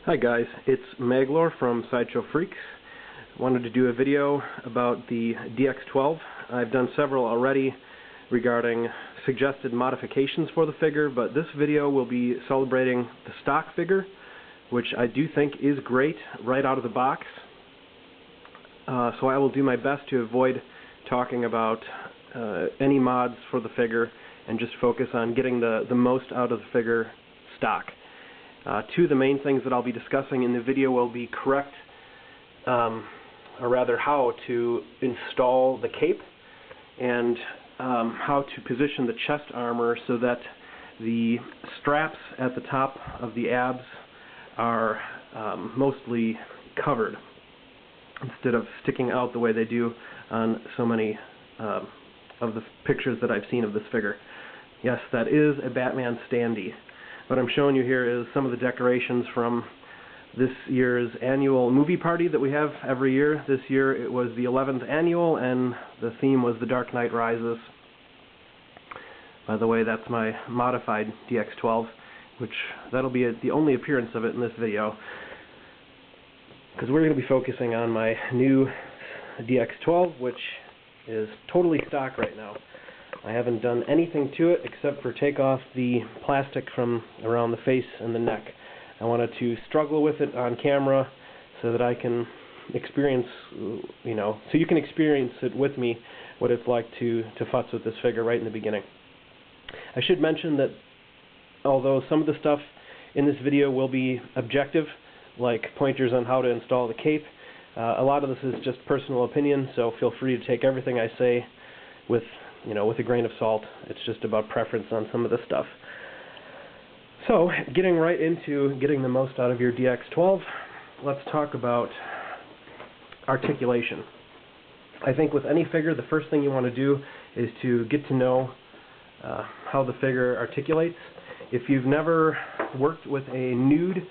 Hi guys, it's Maglor from Sideshow Freaks. Wanted to do a video about the DX12. I've done several already regarding suggested modifications for the figure, but this video will be celebrating the stock figure, which I do think is great right out of the box. So I will do my best to avoid talking about any mods for the figure and just focus on getting the most out of the figure stock. Two of the main things that I'll be discussing in the video will be or rather how to install the cape and how to position the chest armor so that the straps at the top of the abs are mostly covered instead of sticking out the way they do on so many of the pictures that I've seen of this figure. Yes, that is a Batman standee. What I'm showing you here is some of the decorations from this year's annual movie party that we have every year. This year it was the 11th annual and the theme was The Dark Knight Rises. By the way, that's my modified DX12, which that'll be the only appearance of it in this video, because we're going to be focusing on my new DX12, which is totally stock right now. I haven't done anything to it except for take off the plastic from around the face and the neck. I wanted to struggle with it on camera so that I can experience, so you can experience it with me, what it's like to futz with this figure right in the beginning. I should mention that although some of the stuff in this video will be objective, like pointers on how to install the cape, a lot of this is just personal opinion, so feel free to take everything I say with a grain of salt. It's just about preference on some of the stuff. So, getting right into getting the most out of your DX12, let's talk about articulation. I think with any figure, the first thing you want to do is to get to know how the figure articulates. If you've never worked with a nude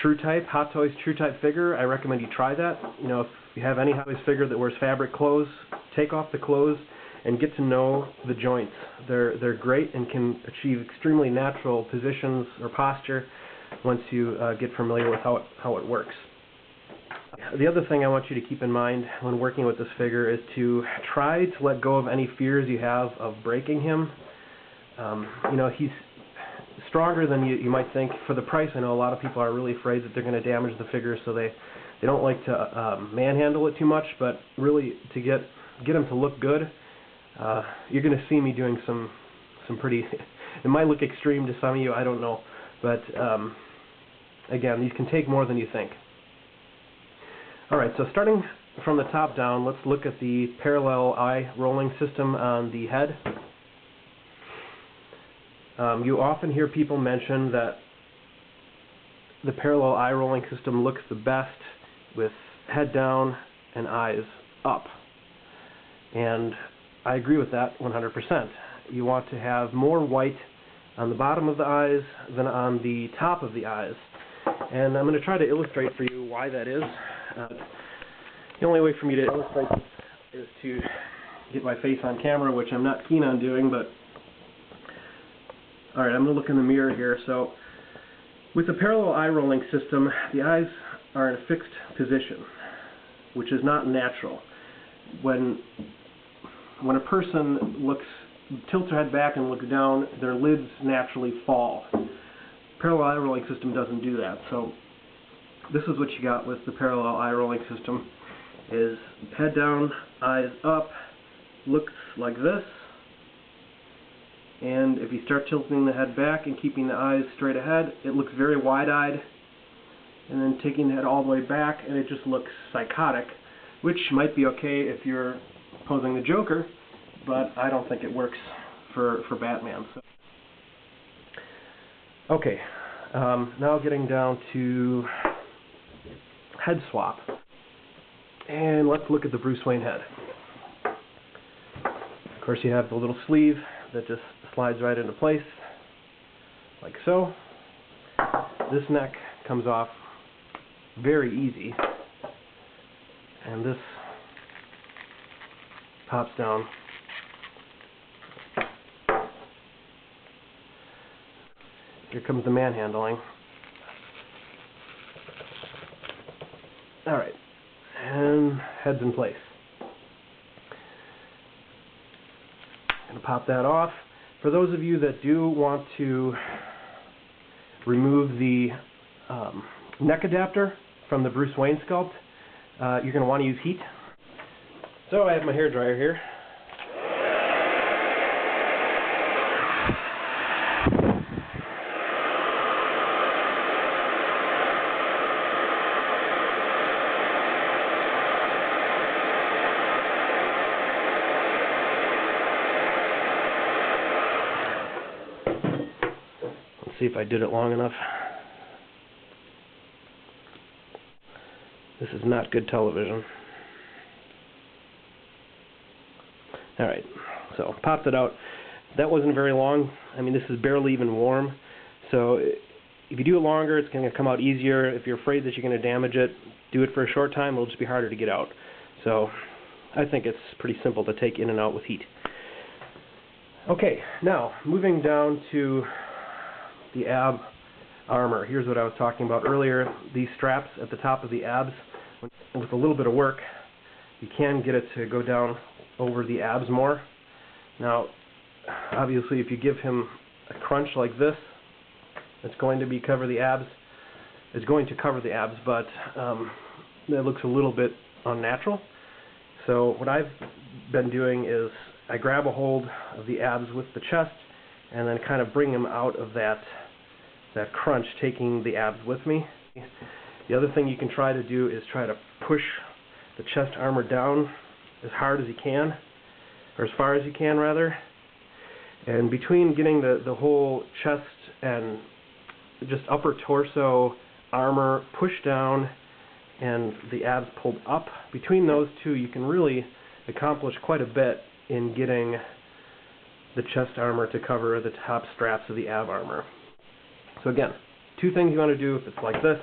True Type, Hot Toys True Type figure, I recommend you try that. If you have any Hot Toys figure that wears fabric clothes, take off the clothes and get to know the joints. They're great and can achieve extremely natural positions or posture once you get familiar with how it works. The other thing I want you to keep in mind when working with this figure is to try to let go of any fears you have of breaking him. He's stronger than you might think. For the price, I know a lot of people are really afraid that they're going to damage the figure, so they don't like to manhandle it too much, but really to get him to look good, you're going to see me doing some pretty, it might look extreme to some of you, I don't know, but again, these can take more than you think. Alright, so starting from the top down, let's look at the parallel eye rolling system on the head. You often hear people mention that the parallel eye rolling system looks the best with head down and eyes up. And I agree with that 100%. You want to have more white on the bottom of the eyes than on the top of the eyes. And I'm going to try to illustrate for you why that is. The only way for me to illustrate this is to get my face on camera, which I'm not keen on doing, but alright, I'm going to look in the mirror here. So with the parallel eye rolling system, the eyes are in a fixed position, which is not natural. When a person tilts their head back and looks down, their lids naturally fall. Parallel eye rolling system doesn't do that. So this is what you got with the parallel eye rolling system, is head down, eyes up, looks like this. And if you start tilting the head back and keeping the eyes straight ahead, it looks very wide-eyed. And then taking the head all the way back, and it just looks psychotic, which might be okay if you're posing the Joker, but I don't think it works for Batman. So. Okay, now getting down to head swap. And let's look at the Bruce Wayne head. Of course, you have the little sleeve that just slides right into place, like so. This neck comes off very easy, and this pops down. Here comes the manhandling. Alright, and head's in place. I'm going to pop that off. For those of you that do want to remove the neck adapter from the Bruce Wayne sculpt, you're going to want to use heat. So I have my hair dryer here. Let's see if I did it long enough. This is not good television. Alright, so popped it out. That wasn't very long. I mean, this is barely even warm. So if you do it longer, it's going to come out easier. If you're afraid that you're going to damage it, do it for a short time. It'll just be harder to get out. So I think it's pretty simple to take in and out with heat. Okay, now moving down to the ab armor. Here's what I was talking about earlier. These straps at the top of the abs, with a little bit of work, you can get it to go down over the abs more. Now, obviously, if you give him a crunch like this, it's going to cover the abs. It's going to cover the abs, but it looks a little bit unnatural. So what I've been doing is I grab a hold of the abs with the chest and then kind of bring them out of that crunch, taking the abs with me. The other thing you can try to do is try to push the chest armor down as hard as you can, or as far as you can rather. And between getting the whole chest and just upper torso armor pushed down and the abs pulled up, between those two you can really accomplish quite a bit in getting the chest armor to cover the top straps of the ab armor. So again, two things you want to do if it's like this: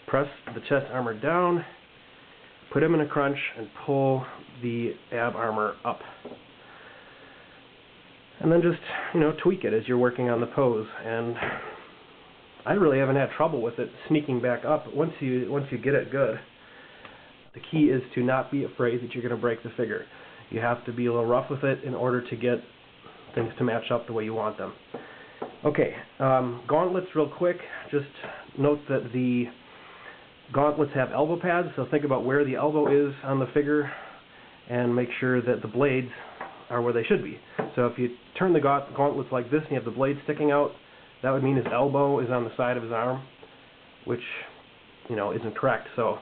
press the chest armor down, put him in a crunch, and pull the ab armor up. And then just, tweak it as you're working on the pose. And I really haven't had trouble with it sneaking back up once you get it good. The key is to not be afraid that you're going to break the figure. You have to be a little rough with it in order to get things to match up the way you want them. Okay, gauntlets real quick. Just note that the gauntlets have elbow pads, so think about where the elbow is on the figure and make sure that the blades are where they should be. So if you turn the gauntlets like this and you have the blade sticking out, that would mean his elbow is on the side of his arm, which, isn't correct. So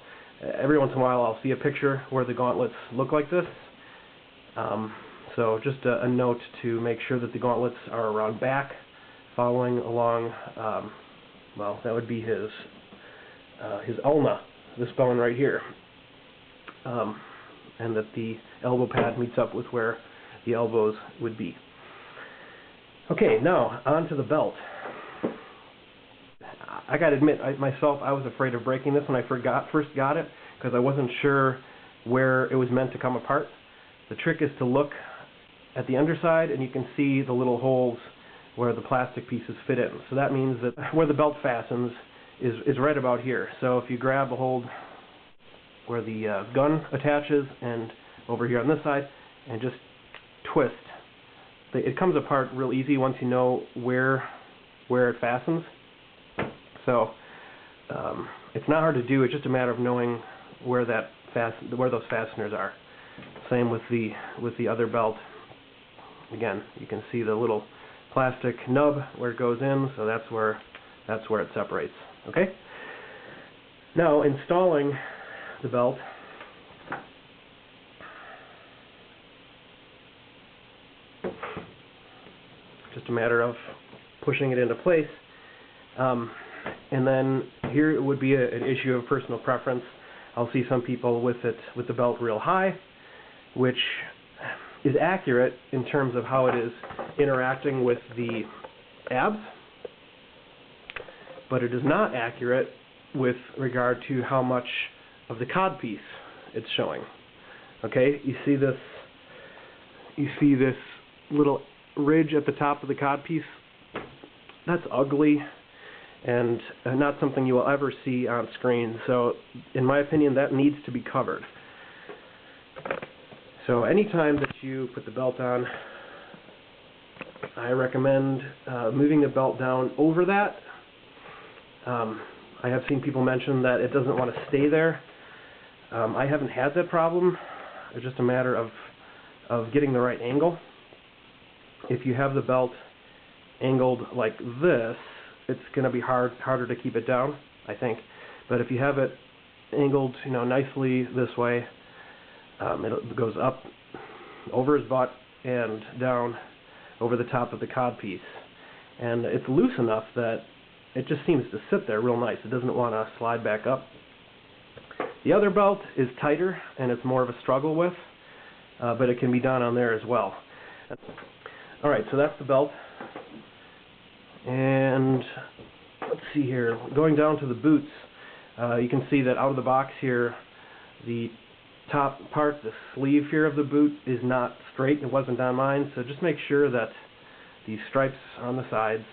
every once in a while I'll see a picture where the gauntlets look like this. So just a note to make sure that the gauntlets are around back, following along, well, that would be his ulna, this bone right here, and that the elbow pad meets up with where the elbows would be. Okay, now on to the belt. I gotta admit, I was afraid of breaking this when I first got it, because I wasn't sure where it was meant to come apart. The trick is to look at the underside, and you can see the little holes where the plastic pieces fit in. So that means that where the belt fastens is right about here. So if you grab a hold where the gun attaches and over here on this side and just twist, it comes apart real easy once you know where it fastens. So it's not hard to do. It's just a matter of knowing where those fasteners are. Same with the other belt. Again, you can see the little plastic nub where it goes in, so that's where it separates. Okay? Now, installing the belt, just a matter of pushing it into place. And then here it would be an issue of personal preference. I'll see some people with the belt real high, which is accurate in terms of how it is interacting with the abs, but it is not accurate with regard to how much of the codpiece it's showing. Okay, you see this little ridge at the top of the codpiece? That's ugly, and not something you will ever see on screen. So in my opinion, that needs to be covered. So anytime that you put the belt on, I recommend moving the belt down over that. I have seen people mention that it doesn't want to stay there. I haven't had that problem. It's just a matter of getting the right angle. If you have the belt angled like this, it's going to be harder to keep it down, I think. But if you have it angled, nicely this way, it goes up over his butt and down over the top of the codpiece. And it's loose enough that it just seems to sit there real nice. It doesn't want to slide back up. The other belt is tighter and it's more of a struggle with, but it can be done on there as well. Alright, so that's the belt. And let's see here, going down to the boots, you can see that out of the box here, the top part, the sleeve here of the boot is not straight. It wasn't on mine, so just make sure that the stripes on the sides